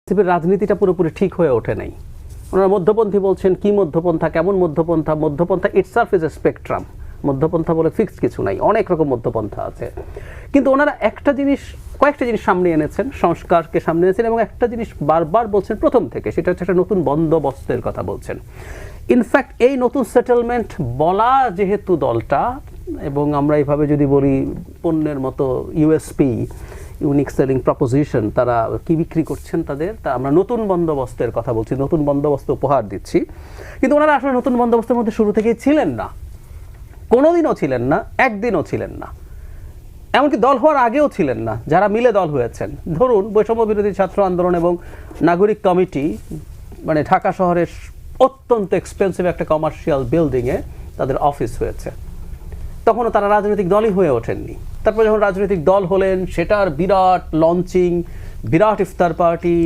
এনসিপির রাজনীতিটা পুরোপুরি ঠিক হয়ে ওঠে নাই। ওনারা মধ্যপন্থী বলছেন, কি মধ্যপন্থা, কেমন মধ্যপন্থা? মধ্যপন্থা ইটসেলফ ইজ এ স্পেকট্রাম। মধ্যপন্থা বলে ফিক্সড কিছু নাই, অনেক রকম মধ্যপন্থা আছে। কিন্তু ওনারা কয়েকটা জিনিস সামনে এনেছেন, সংস্কারকে সামনে এনেছেন, এবং একটা জিনিস বারবার বলছেন প্রথম থেকে, সেটা হচ্ছে একটা নতুন বন্দোবস্তের কথা বলছেন। ইনফ্যাক্ট এই নতুন সেটেলমেন্ট বলা যেহেতু দলটা, এবং আমরা এইভাবে যদি বলি পণ্যের মতো ইউএসপি, ইউনিক সেলিং প্রপোজিশন, তারা কি বিক্রি করছেন তাদের, তা আমরা নতুন বন্দোবস্তের কথা বলছি, নতুন বন্দোবস্ত উপহার দিচ্ছি। কিন্তু ওনারা আসলে নতুন বন্দোবস্তের মধ্যে শুরু থেকেই ছিলেন না, কোনোদিনও ছিলেন না, একদিনও ছিলেন না, এমনকি দল হওয়ার আগেও ছিলেন না। যারা মিলে দল হয়েছেন, ধরুন বৈষম্য বিরোধী ছাত্র আন্দোলন এবং নাগরিক কমিটি, মানে ঢাকা শহরের অত্যন্ত এক্সপেন্সিভ একটা কমার্শিয়াল বিল্ডিংয়ে তাদের অফিস হয়েছে, তখনও তারা রাজনৈতিক দলই হয়ে ওঠেননি। তারপর যখন রাজনৈতিক দল হলেন, সেটার বিরাট লঞ্চিং, বিরাট ইফতার পার্টি,